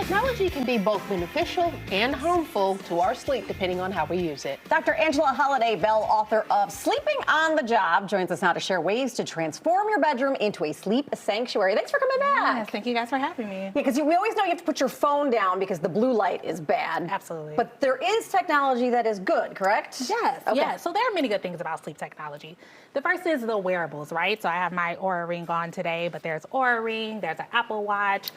technology can be both beneficial and harmful to our sleep depending on how we use it. Dr. Angela Holliday Bell, author of Sleeping on the Job, joins us now to share ways to transform your bedroom into a sleep sanctuary. Thanks for coming back. Yes, thank you guys for having me. Yeah, because we always know you have to put your phone down because the blue light is bad. Absolutely. But there is technology that is good, correct? Yes, Okay. yes. So there are many good things about sleep technology. The first is the wearables, right? So I have my Oura Ring on today, but there's Oura Ring, there's an Apple Watch.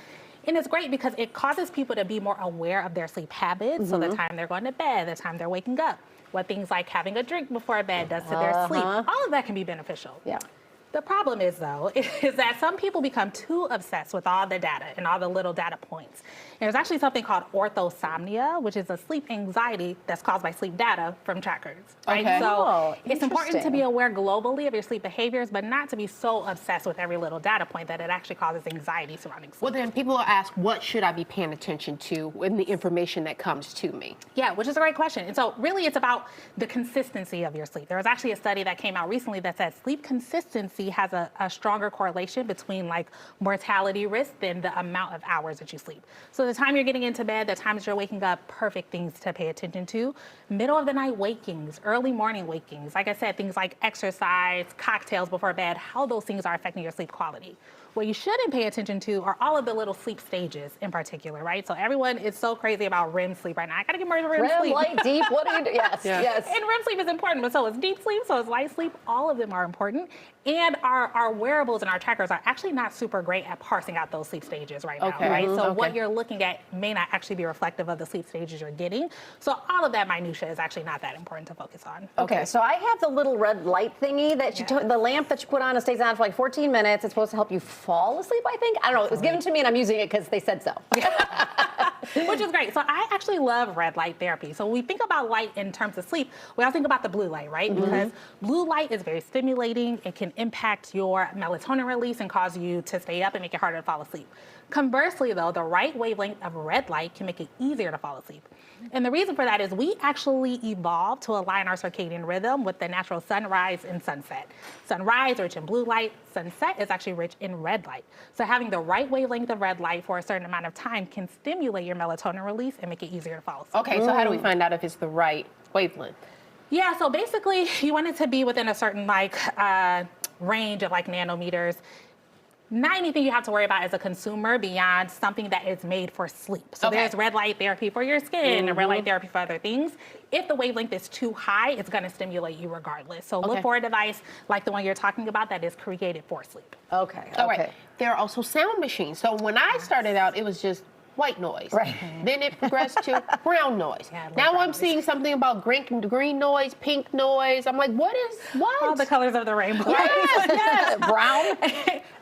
And it's great because it causes people to be more aware of their sleep habits. So the time they're going to bed, the time they're waking up, what things like having a drink before bed does to their sleep. All of that can be beneficial. Yeah. The problem is, though, is that some people become too obsessed with all the data and all the little data points. And there's actually something called orthosomnia, which is a sleep anxiety that's caused by sleep data from trackers. Right? Okay. So it's important to interesting. be aware globally of your sleep behaviors, but not to be so obsessed with every little data point that it actually causes anxiety surrounding sleep. Well, then people will ask, what should I be paying attention to in the information that comes to me? Yeah, which is a great question. And so really it's about the consistency of your sleep. There was actually a study that came out recently that said sleep consistency has a stronger correlation between like mortality risk than the amount of hours that you sleep. So the time you're getting into bed, the times you're waking up, perfect things to pay attention to. Middle of the night wakings, early morning wakings, like I said, things like exercise, cocktails before bed, how those things are affecting your sleep quality. What you shouldn't pay attention to are all of the little sleep stages in particular, right? So everyone is so crazy about REM sleep right now. I gotta get more REM sleep. Light, deep, what do you do? Yes, yes. And REM sleep is important, but so is deep sleep, so is light sleep. All of them are important. And our wearables and our trackers are actually not super great at parsing out those sleep stages right now, Okay. right? So Okay. what you're looking at may not actually be reflective of the sleep stages you're getting. So all of that minutia is actually not that important to focus on. Okay, so I have the little red light thingy that the lamp that you put on, it stays on for like 14 minutes. It's supposed to help you fall asleep, I think. I don't know. It was given to me and I'm using it because they said so. Which is great. So I actually love red light therapy. So when we think about light in terms of sleep, we all think about the blue light, right? Because blue light is very stimulating. It can impact your melatonin release and cause you to stay up and make it harder to fall asleep. Conversely, though, the right wavelength of red light can make it easier to fall asleep. And the reason for that is we actually evolved to align our circadian rhythm with the natural sunrise and sunset. Sunrise, rich in blue light. Sunset is actually rich in red light. So having the right wavelength of red light for a certain amount of time can stimulate your melatonin release and make it easier to fall asleep. Okay, so how do we find out if it's the right wavelength? Yeah, so basically you want it to be within a certain range of nanometers. Not anything you have to worry about as a consumer beyond something that is made for sleep. So there's red light therapy for your skin and red light therapy for other things. If the wavelength is too high, it's going to stimulate you regardless. So look for a device like the one you're talking about that is created for sleep. Okay, All right. There are also sound machines. So when I started out, it was just white noise. Right. Then it progressed to brown noise. Yeah, I love now brown I'm noise. seeing something about green noise, pink noise. I'm like, what? All the colors of the rainbow. Yes. Brown.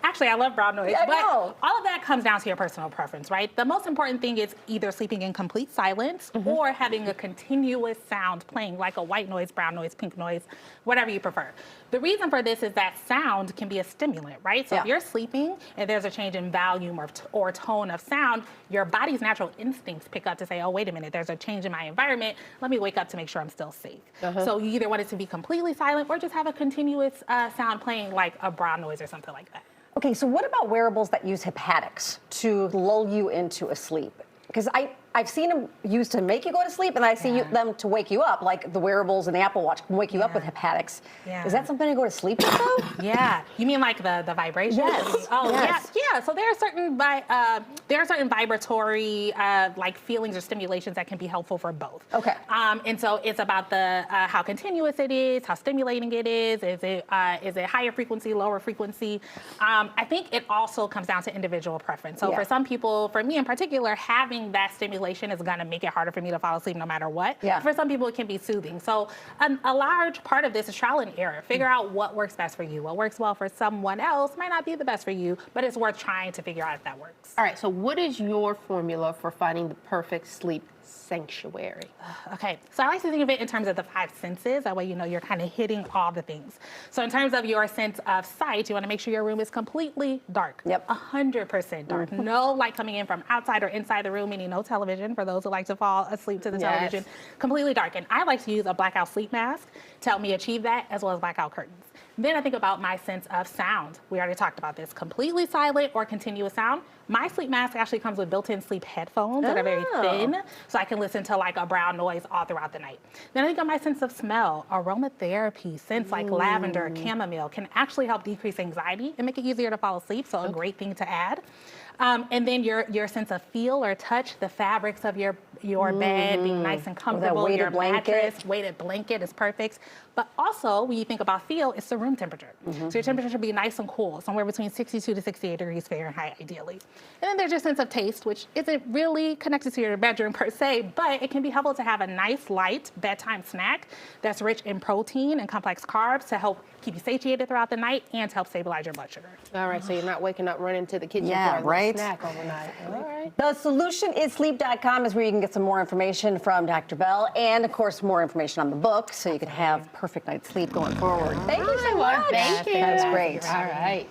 Actually, I love brown noise. Yeah, I but know. all of that comes down to your personal preference, right? The most important thing is either sleeping in complete silence or having a continuous sound playing, like a white noise, brown noise, pink noise, whatever you prefer. The reason for this is that sound can be a stimulant, right? So if you're sleeping and there's a change in volume or tone of sound, your body's natural instincts pick up to say, oh, wait a minute, there's a change in my environment. Let me wake up to make sure I'm still safe. So you either want it to be completely silent or just have a continuous sound playing like a brown noise or something like that. Okay, so what about wearables that use hypnotics to lull you into a sleep? Because I've seen them used to make you go to sleep, and I see them to wake you up, like the wearables and the Apple Watch can wake you up with hypnotics. Yeah. Is that something to go to sleep with, though? Yeah, you mean like the vibration? Yes. Oh, Yes. yeah. So there are certain vibratory feelings or stimulations that can be helpful for both. Okay. And so it's about the how continuous it is, how stimulating it is. Is it higher frequency, lower frequency? I think it also comes down to individual preference. So for some people, for me in particular, having that stimulation is going to make it harder for me to fall asleep no matter what. Yeah. For some people, it can be soothing. So a large part of this is trial and error. Figure out what works best for you. What works well for someone else might not be the best for you, but it's worth trying to figure out if that works. All right, so what is your formula for finding the perfect sleep sanctuary? Okay, so I like to think of it in terms of the five senses. That way, you know, you're kind of hitting all the things. So in terms of your sense of sight, you want to make sure your room is completely dark. Yep. 100% dark. No light coming in from outside or inside the room, meaning no television for those who like to fall asleep to the television. Completely dark. And I like to use a blackout sleep mask to help me achieve that, as well as blackout curtains. Then I think about my sense of sound. We already talked about this. Completely silent or continuous sound. My sleep mask actually comes with built-in sleep headphones that are very thin, so I can listen to like a brown noise all throughout the night. Then I think of my sense of smell. Aromatherapy, scents like lavender, chamomile can actually help decrease anxiety and make it easier to fall asleep, so a great thing to add. And then your sense of feel or touch, the fabrics of your bed being nice and comfortable. weighted your blanket. mattress, weighted blanket is perfect. But also, when you think about feel, it's the room temperature. So your temperature should be nice and cool, somewhere between 62 to 68 degrees Fahrenheit, ideally. And then there's your sense of taste, which isn't really connected to your bedroom per se, but it can be helpful to have a nice, light bedtime snack that's rich in protein and complex carbs to help keep you satiated throughout the night and to help stabilize your blood sugar. All right, so you're not waking up running to the kitchen Yeah, for a little right. snack overnight. All right. TheSolutionIsSleep.com is where you can get some more information from Dr. Bell, and of course more information on the book, so you can have perfect night's sleep going forward. Thank you so much. Thank you. That was great. All right.